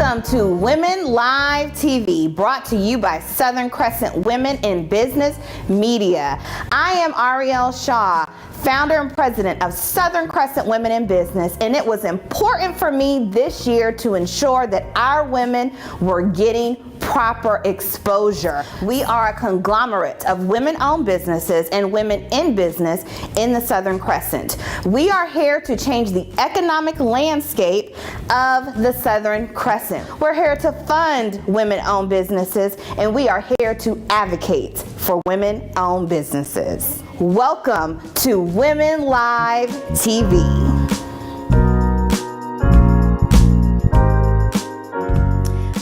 Welcome to Women Live TV, brought to you by Southern Crescent Women in Business Media. I am Ariel Shaw, founder and president of Southern Crescent Women in Business, and it was important for me this year to ensure that our women were getting proper exposure. We are a conglomerate of women-owned businesses and women in business in the Southern Crescent. We are here to change the economic landscape of the Southern Crescent. We're here to fund women-owned businesses, and we are here to advocate for women-owned businesses. Welcome to Women Live TV.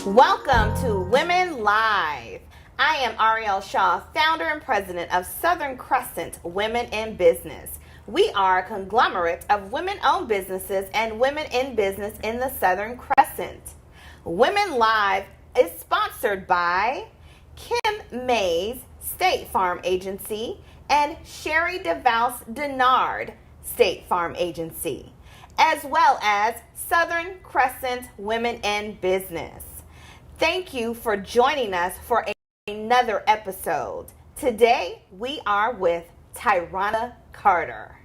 Welcome to Women Live. I am Ariel Shaw, founder and president of Southern Crescent Women in Business. We are a conglomerate of women-owned businesses and women in business in the Southern Crescent. Women Live is sponsored by Kim Mays State Farm Agency and Sherry DeVos Denard State Farm Agency, as well as Southern Crescent Women in Business. Thank you for joining us for another episode. Today we are with Tyrona Carter.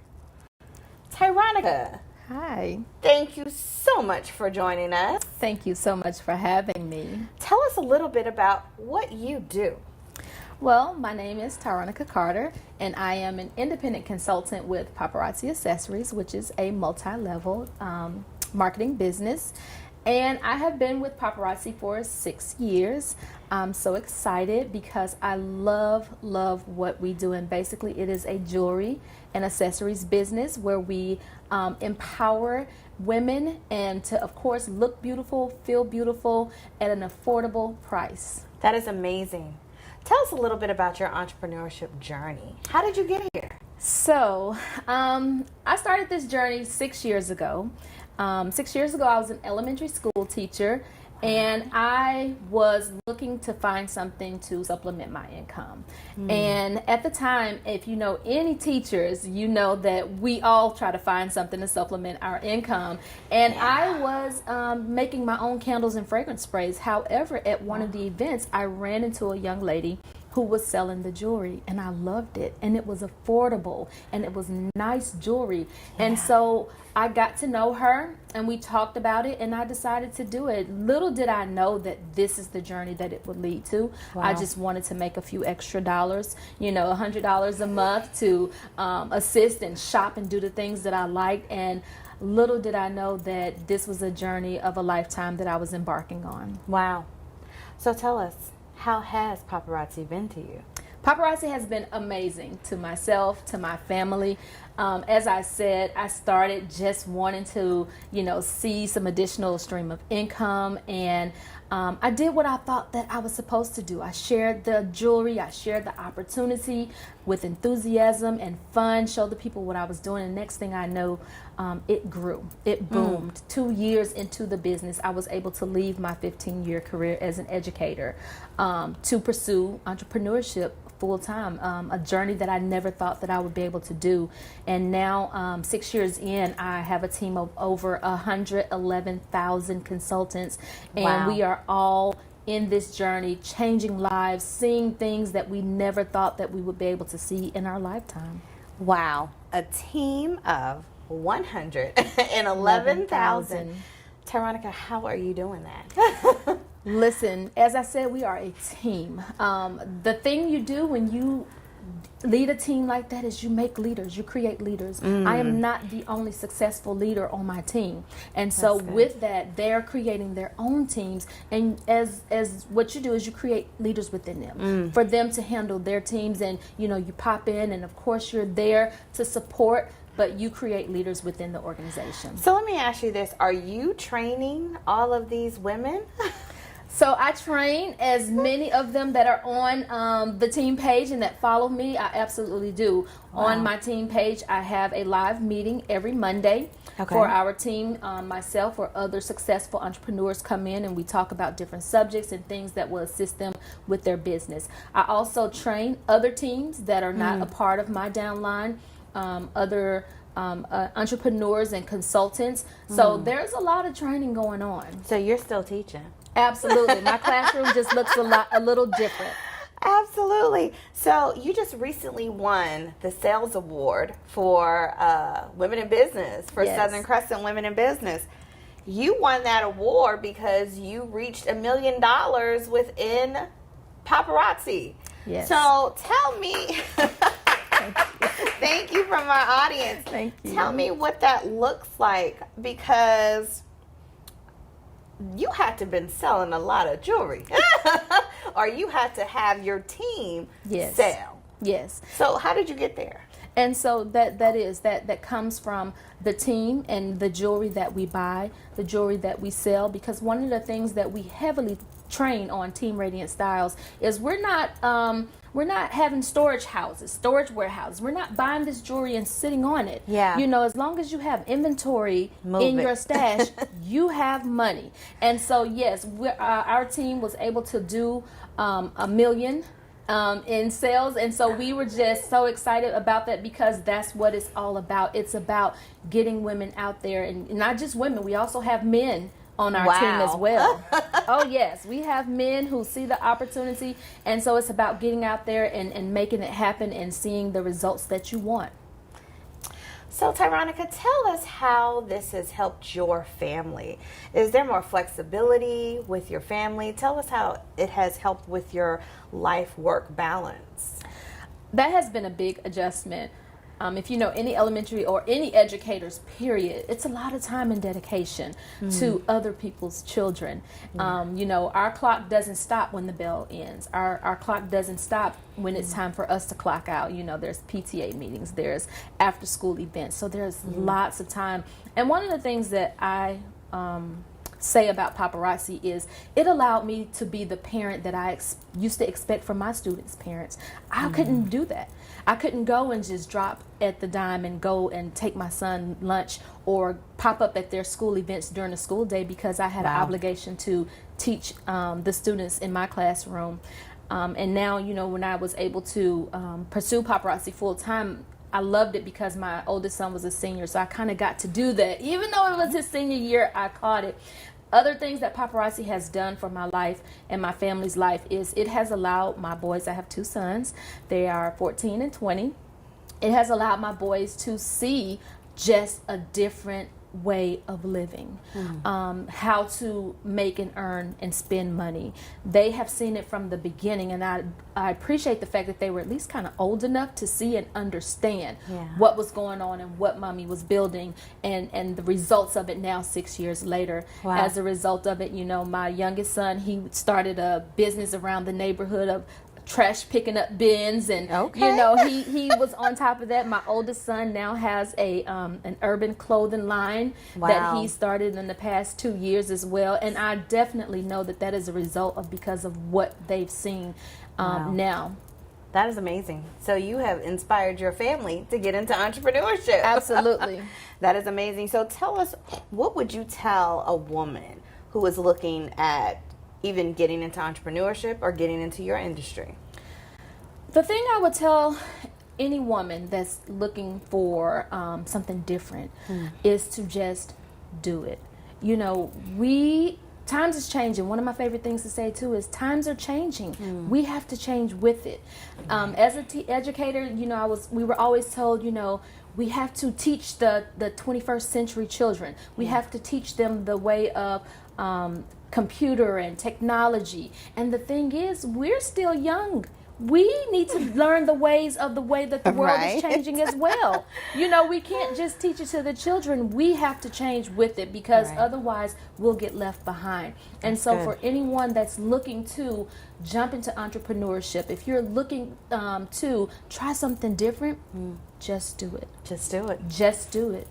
Tyronica. Hi. Thank you so much for joining us. Thank you so much for having me. Tell us a little bit about what you do. Well, my name is Tyronica Carter, and I am an independent consultant with Paparazzi Accessories, which is a multi-level marketing business. And I have been with Paparazzi for 6 years. I'm so excited because I love what we do. And basically it is a jewelry and accessories business where we empower women and to, of course, look beautiful, feel beautiful at an affordable price. That is amazing. Tell us a little bit about your entrepreneurship journey. How did you get here? So I started this journey 6 years ago. 6 years ago, I was an elementary school teacher, and I was looking to find something to supplement my income. And at the time, if you know any teachers, you know that we all try to find something to supplement our income. And I was making my own candles and fragrance sprays. However, at one of the events, I ran into a young lady who was selling the jewelry, and I loved it, and it was affordable, and it was nice jewelry. And so I got to know her, and we talked about it, and I decided to do it. Little did I know that this is the journey that it would lead to. I just wanted to make a few extra dollars, you know, $100 a month to assist and shop and do the things that I liked. And little did I know that this was a journey of a lifetime that I was embarking on. Wow. So tell us, how has Paparazzi been to you? Paparazzi has been amazing to myself, to my family. As I said, I started just wanting to, you know, see some additional stream of income, and I did what I thought that I was supposed to do. I shared the jewelry, I shared the opportunity with enthusiasm and fun, showed the people what I was doing, and next thing I know, it grew. It boomed. 2 years into the business, I was able to leave my 15-year career as an educator to pursue entrepreneurship full-time, a journey that I never thought that I would be able to do. And now 6 years in, I have a team of over 111,000 consultants, and we are all in this journey, changing lives, seeing things that we never thought that we would be able to see in our lifetime. Wow, a team of 111,000. Tyronica, how are you doing that? Listen, as I said, we are a team. The thing you do when you lead a team like that is you make leaders, you create leaders. I am not the only successful leader on my team. And so with that, they're creating their own teams. And as what you do is you create leaders within them for them to handle their teams. And, you know, you pop in and of course you're there to support, but you create leaders within the organization. So let me ask you this. Are you training all of these women? So I train as many of them that are on the team page and that follow me. I absolutely do. Wow. On my team page, I have a live meeting every Monday for our team. Myself or other successful entrepreneurs come in and we talk about different subjects and things that will assist them with their business. I also train other teams that are not a part of my downline, other entrepreneurs and consultants. So there's a lot of training going on. So you're still teaching? Absolutely. My classroom just looks a little different. Absolutely. So you just recently won the sales award for women in business, for Yes. Southern Crescent Women in Business. You won that award because you reached $1 million within paparazzi. Yes. So tell me, thank you from our audience. Thank you. Tell me what that looks like, because you had to have been selling a lot of jewelry. Or you had to have your team Yes. sell. Yes. So how did you get there? And so that comes from the team and the jewelry that we buy, the jewelry that we sell, because one of the things that we heavily train on Team Radiant Styles is we're not having storage warehouses. We're not buying this jewelry and sitting on it. Yeah. You know, as long as you have inventory Move in it. your stash, you have money. And so, yes, our team was able to do $1 million in sales. And so we were just so excited about that, because that's what it's all about. It's about getting women out there, and not just women. We also have men on our team as well. Oh yes, we have men who see the opportunity, and so it's about getting out there and making it happen and seeing the results that you want. So Tyronica, tell us how this has helped your family. Is there more flexibility with your family? Tell us how it has helped with your life-work balance. That has been a big adjustment. If you know any elementary or any educators, period, it's a lot of time and dedication to other people's children. You know, our clock doesn't stop when the bell ends. Our clock doesn't stop when it's time for us to clock out. You know, there's PTA meetings, there's after school events, so there's lots of time. And one of the things that I say about paparazzi is it allowed me to be the parent that I used to expect from my students' parents. I couldn't do that. I couldn't go and just drop at the dime and go and take my son lunch or pop up at their school events during the school day, because I had an obligation to teach the students in my classroom. And now, you know, when I was able to pursue paparazzi full time, I loved it because my oldest son was a senior, so I kind of got to do that. Even though it was his senior year, I caught it. Other things that paparazzi has done for my life and my family's life is it has allowed my boys, I have 2 sons, they are 14 and 20. It has allowed my boys to see just a different way of living, how to make and earn and spend money. They have seen it from the beginning, and I appreciate the fact that they were at least kind of old enough to see and understand what was going on and what mommy was building, and the results of it now 6 years later. As a result of it, you know, my youngest son, he started a business around the neighborhood of trash picking up bins, and you know, he was on top of that. My oldest son now has an urban clothing line that he started in the past 2 years as well, and I definitely know that is a result of because of what they've seen now. That is amazing. So you have inspired your family to get into entrepreneurship. Absolutely. That is amazing. So tell us, what would you tell a woman who is looking at even getting into entrepreneurship or getting into your industry? The thing I would tell any woman that's looking for something different is to just do it. You know, times is changing. One of my favorite things to say too is times are changing. We have to change with it. As an educator, you know, we were always told, you know, we have to teach the 21st century children. We have to teach them the way of computer and technology. And the thing is, we're still young. We need to learn the ways of the way that the world is changing as well. You know, we can't just teach it to the children. We have to change with it, because otherwise we'll get left behind. And so for anyone that's looking to jump into entrepreneurship, if you're looking to try something different, just do it. Just do it. Just do it.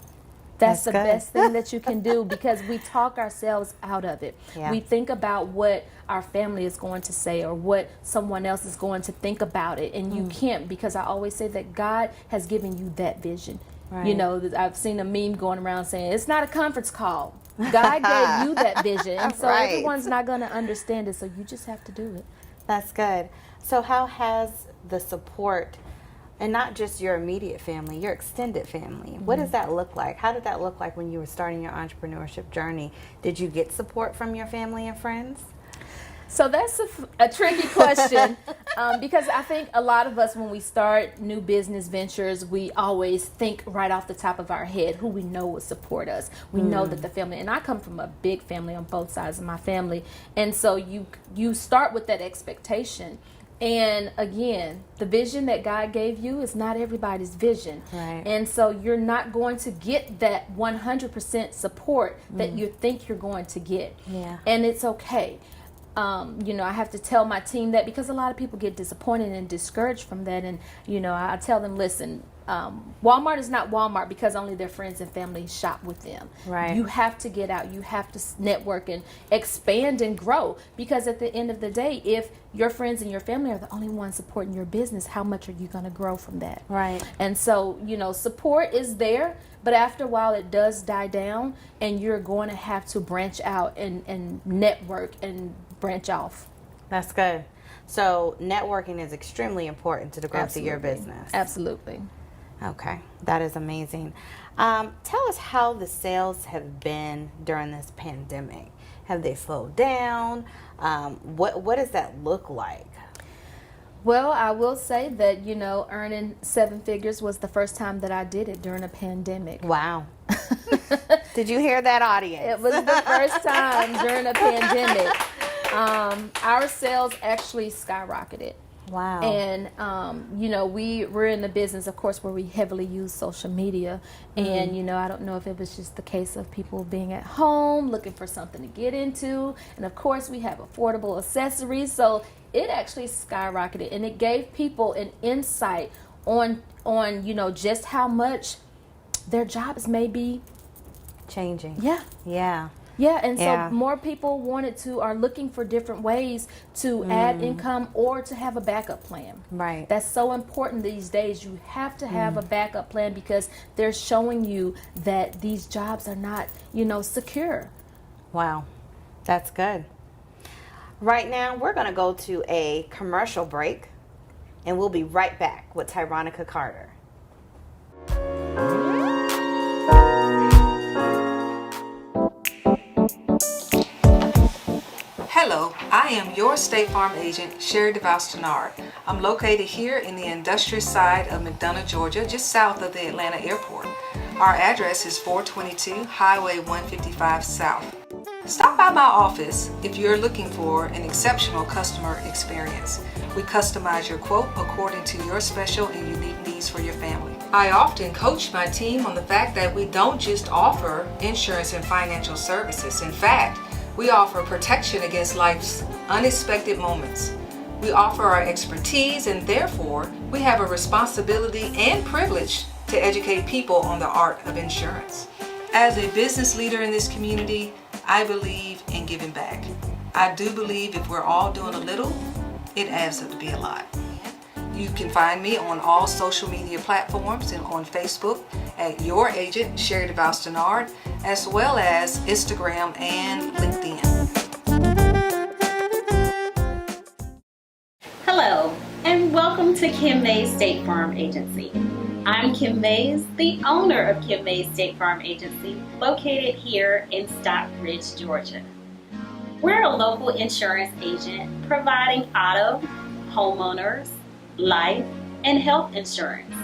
That's the best thing that you can do, because we talk ourselves out of it. We think about what our family is going to say or what someone else is going to think about it, and you can't, because I always say that God has given you that vision. You know, I've seen a meme going around saying it's not a conference call. God gave you that vision, and so everyone's not going to understand it, so you just have to do it. That's good. So how has the support And not just your immediate family, your extended family. What does that look like? How did that look like when you were starting your entrepreneurship journey? Did you get support from your family and friends? So that's a tricky question because I think a lot of us, when we start new business ventures, we always think right off the top of our head who we know will support us. We know that the family, and I come from a big family on both sides of my family, and so you start with that expectation. And again, the vision that God gave you is not everybody's vision. Right. And so you're not going to get that 100% support that you think you're going to get. Yeah. And it's okay. I have to tell my team that because a lot of people get disappointed and discouraged from that. And, I tell them, listen, Walmart is not Walmart because only their friends and family shop with them. Right. You have to get out. You have to network and expand and grow, because at the end of the day, if your friends and your family are the only ones supporting your business, how much are you going to grow from that? Right. And so, support is there, but after a while it does die down, and you're going to have to branch out and network and branch off. That's good. So networking is extremely important to the growth of your business. Absolutely. Okay, that is amazing. Tell us how the sales have been during this pandemic. Have they slowed down? What does that look like? Well, I will say that, earning 7 figures was the first time that I did it during a pandemic. Wow. Did you hear that, audience? It was the first time during a pandemic. Our sales actually skyrocketed. Wow. And, we're in the business, of course, where we heavily use social media. And, I don't know if it was just the case of people being at home, looking for something to get into. And, of course, we have affordable accessories. So it actually skyrocketed. And it gave people an insight on just how much their jobs may be changing. Yeah. Yeah. Yeah, and so more people are looking for different ways to add income or to have a backup plan. Right. That's so important these days. You have to have a backup plan because they're showing you that these jobs are not, secure. Wow. That's good. Right now, we're going to go to a commercial break, and we'll be right back with Tyronica Carter. Hello, I am your State Farm agent, Sherry DeVos-Tenard. I'm located here in the industrial side of McDonough, Georgia, just south of the Atlanta airport. Our address is 422 Highway 155 South. Stop by my office if you're looking for an exceptional customer experience. We customize your quote according to your special and unique needs for your family. I often coach my team on the fact that we don't just offer insurance and financial services. In fact, we offer protection against life's unexpected moments. We offer our expertise, and therefore, we have a responsibility and privilege to educate people on the art of insurance. As a business leader in this community, I believe in giving back. I do believe if we're all doing a little, it adds up to be a lot. You can find me on all social media platforms and on Facebook at Your Agent, Sherry DeVos-Tenard, as well as Instagram and LinkedIn. Hello, and welcome to Kim Mays State Farm Agency. I'm Kim Mays, the owner of Kim Mays State Farm Agency, located here in Stockbridge, Georgia. We're a local insurance agent providing auto, homeowners, life, and health insurance.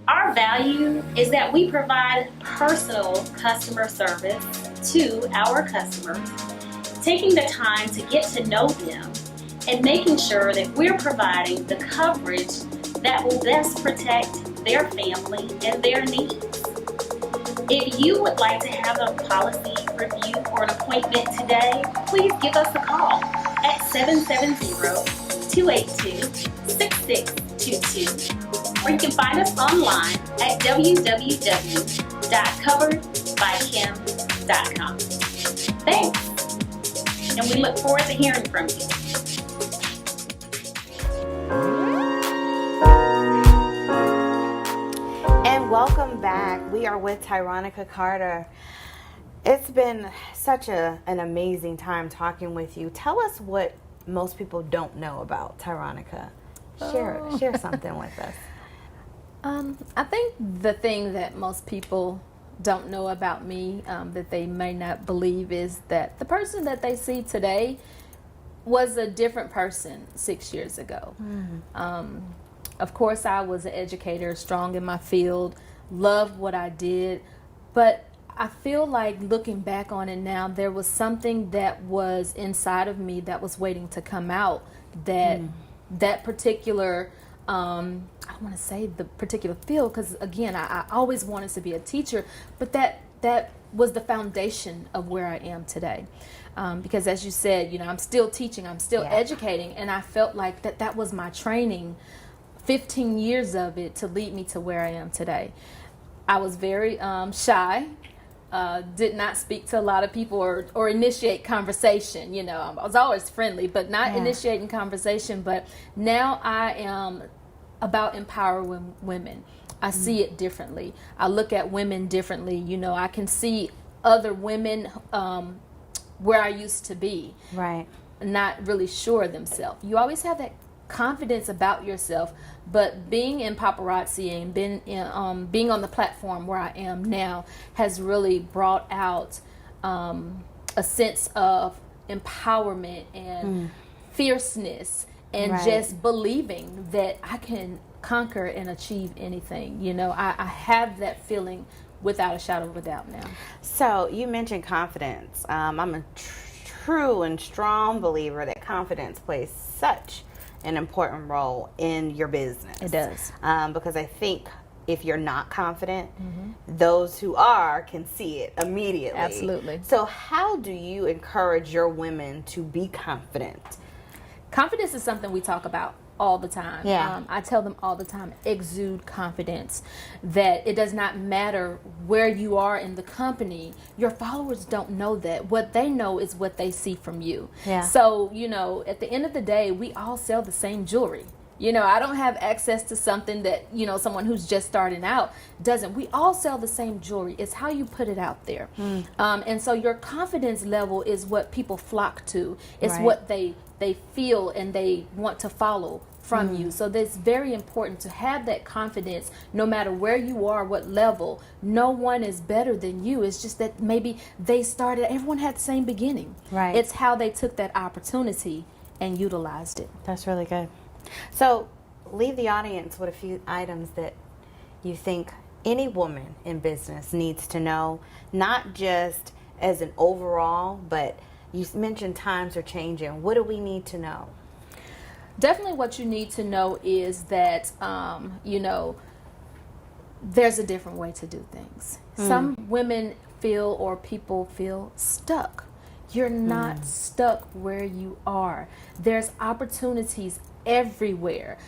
Our value is that we provide personal customer service to our customers, taking the time to get to know them and making sure that we're providing the coverage that will best protect their family and their needs. If you would like to have a policy review or an appointment today, please give us a call at 770-282-6622, or you can find us online at www.coveredbykim.com. Thanks, and we look forward to hearing from you. And welcome back. We are with Tyronica Carter. It's been such an amazing time talking with you. Tell us what most people don't know about Tyronica. Share something with us. I think the thing that most people don't know about me, that they may not believe, is that the person that they see today was a different person 6 years ago. Of course, I was an educator, strong in my field, loved what I did, but I feel like looking back on it now, there was something that was inside of me that was waiting to come out, that that particular I don't want to say the particular field, because again, I always wanted to be a teacher, but that was the foundation of where I am today. Because as you said, you know, I'm still teaching, I'm still educating, and I felt like that was my training, 15 years of it to lead me to where I am today. I was very shy, did not speak to a lot of people or initiate conversation. You know, I was always friendly, but not initiating conversation. But now I am about empowering women. I see it differently. I look at women differently. You know, I can see other women where I used to be. Right. Not really sure of themselves. You always have that confidence about yourself, but being in paparazzi and being on the platform where I am now has really brought out a sense of empowerment and fierceness and just believing that I can conquer and achieve anything. You know, I have that feeling without a shadow of a doubt now. So you mentioned confidence. I'm a true and strong believer that confidence plays such an important role in your business. It does. Because I think if you're not confident, those who are can see it immediately. Absolutely. So how do you encourage your women to be confident? Confidence is something we talk about all the time. I tell them all the time, exude confidence, that it does not matter where you are in the company. Your followers don't know that. What they know is what they see from you. So, you know, at the end of the day, we all sell the same jewelry. You know, I don't have access to something that, you know, someone who's just starting out doesn't. We all sell the same jewelry. It's how you put it out there. And so your confidence level is what people flock to. It's what they feel and they want to follow from you. So it's very important to have that confidence no matter where you are, what level. No one is better than you. It's just that maybe they started, everyone had the same beginning. It's how they took that opportunity and utilized it. That's really good. So leave the audience with a few items that you think any woman in business needs to know, not just as an overall, but you mentioned times are changing. What do we need to know? Definitely what you need to know is that, you know, there's a different way to do things. Some women feel, or people feel, stuck. You're not stuck where you are. There's opportunities everywhere.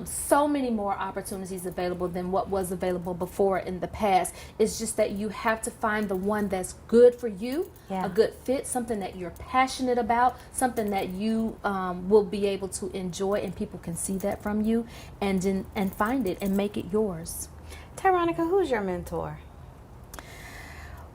So many more opportunities available than what was available before in the past. It's just that you have to find the one that's good for you, a good fit, something that you're passionate about, something that you will be able to enjoy, and people can see that from you, and find it and make it yours. Tyronica, who's your mentor?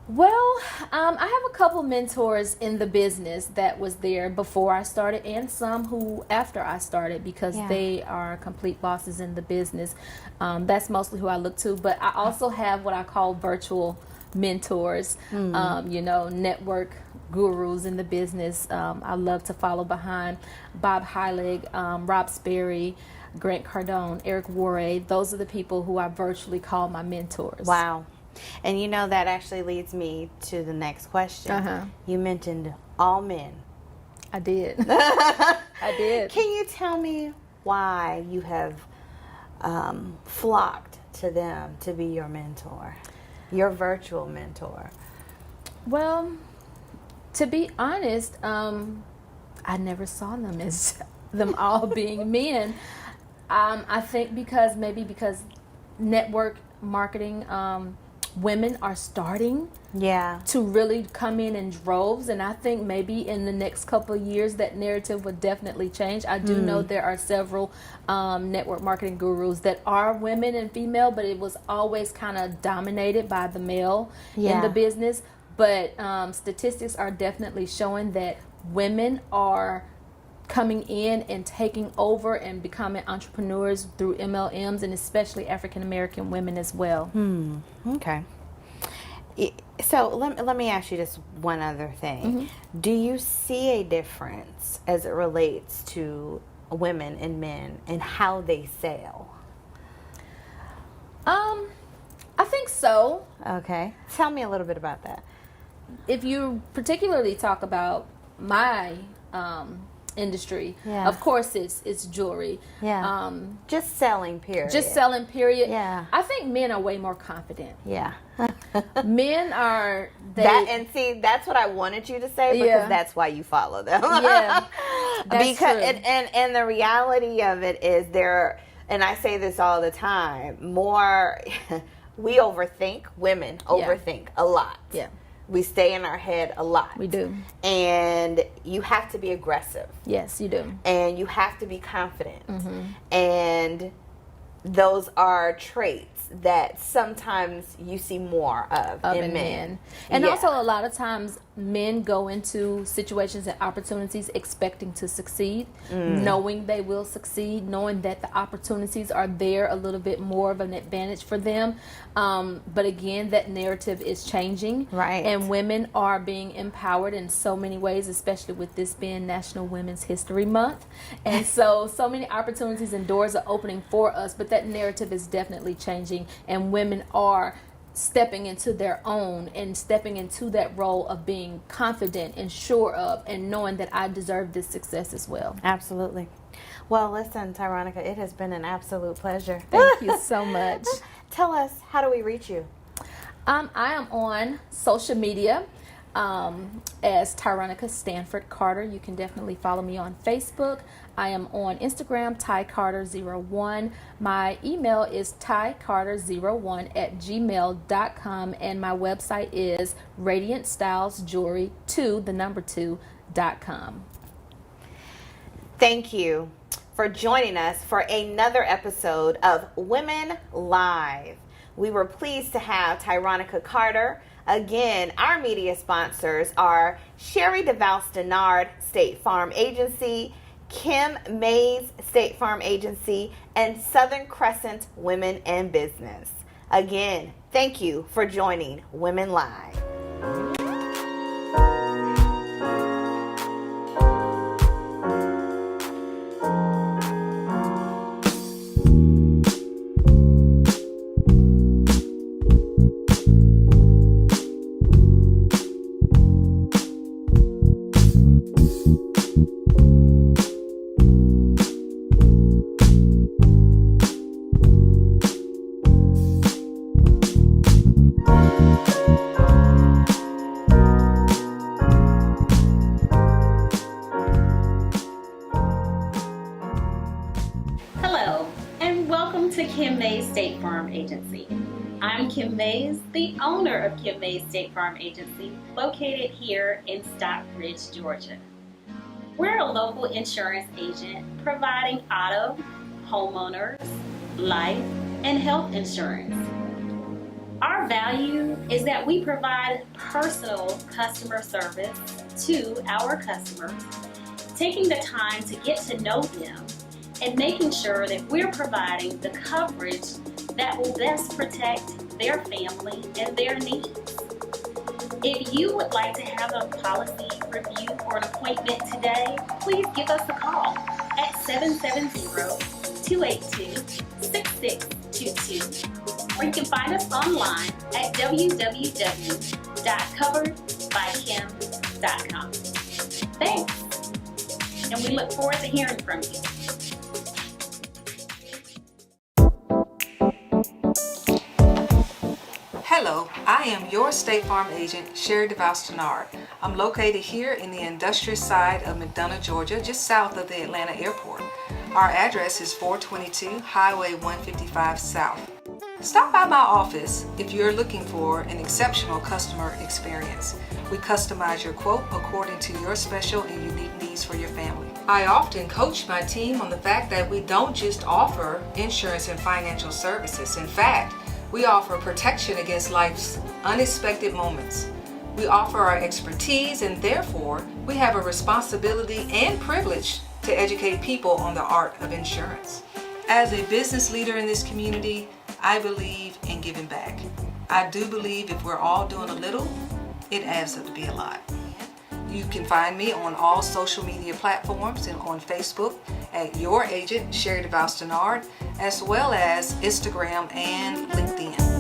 Well, I have a couple mentors in the business that was there before I started, and some who after I started, because they are complete bosses in the business. That's mostly who I look to, but I also have what I call virtual mentors, you know, network gurus in the business. I love to follow behind Bob Heilig, Rob Sperry, Grant Cardone, Eric Warray. Those are the people who I virtually call my mentors. Wow. And you know, that actually leads me to the next question. You mentioned all men. I did. I did. Can you tell me why you have flocked to them to be your mentor, your virtual mentor? Well, to be honest, I never saw them as them all being men. I think because network marketing, women are starting to really come in droves, and I think maybe in the next couple of years that narrative would definitely change. I do know there are several network marketing gurus that are women and female, but it was always kind of dominated by the male in the business. But statistics are definitely showing that women are coming in and taking over and becoming entrepreneurs through MLMs, and especially African American women as well. Okay. So let me ask you just one other thing. Do you see a difference as it relates to women and men and how they sell? I think so. Okay. Tell me a little bit about that. If you particularly talk about my industry, Yeah. of course it's jewelry. Yeah. Just selling, period. Just selling, period. Yeah. I think men are way more confident. Yeah. Men are and see, that's what I wanted you to say, because Yeah. that's why you follow them. Yeah, that's because true. And the reality of it is, and I say this all the time, we overthink, women overthink a lot. Yeah. We stay in our head a lot. We do. And you have to be aggressive. Yes, you do. And you have to be confident. And those are traits that sometimes you see more of in men. And Yeah. also a lot of times men go into situations and opportunities expecting to succeed, knowing they will succeed, knowing that the opportunities are there, a little bit more of an advantage for them. But again, that narrative is changing. Right. And women are being empowered in so many ways, especially with this being National Women's History Month. And so many opportunities and doors are opening for us, but that narrative is definitely changing, and women are stepping into their own and stepping into that role of being confident and sure of and knowing that I deserve this success as well. Absolutely. Well, listen, Tyronica, it has been an absolute pleasure. Thank you so much. Tell us, how do we reach you? I am on social media as Tyronica Stanford Carter. You can definitely follow me on Facebook. I am on Instagram, TyCarter01. My email is tycarter01@gmail.com, and my website is radiantstylesjewelry2.com. Thank you for joining us for another episode of Women Live. We were pleased to have Tyronica Carter. Again, our media sponsors are Sherry DeVal-Stenard State Farm Agency, Kim Mays State Farm Agency, and Southern Crescent Women in Business. Again, thank you for joining Women Live. Hello, and welcome to Kim Mays State Farm Agency. I'm Kim Mays, the owner of Kim Mays State Farm Agency, located here in Stockbridge, Georgia. We're a local insurance agent providing auto, homeowners, life, and health insurance. Our value is that we provide personal customer service to our customers, taking the time to get to know them and making sure that we're providing the coverage that will best protect their family and their needs. If you would like to have a policy review or an appointment today, please give us a call at 770-282-6622, or you can find us online at www.coveredbykim.com. Thanks, and we look forward to hearing from you. Hello, I am your State Farm agent, Sherry DeVal-Stenard. I'm located here in the industrial side of McDonough, Georgia, just south of the Atlanta airport. Our address is 422 Highway 155 South. Stop by my office if you're looking for an exceptional customer experience. We customize your quote according to your special and unique needs for your family. I often coach my team on the fact that we don't just offer insurance and financial services. In fact, we offer protection against life's unexpected moments. We offer our expertise, and therefore we have a responsibility and privilege to educate people on the art of insurance. As a business leader in this community, I believe in giving back. I do believe if we're all doing a little, it adds up to be a lot. You can find me on all social media platforms and on Facebook at Your Agent Sherry DeVos Denard, as well as Instagram and LinkedIn.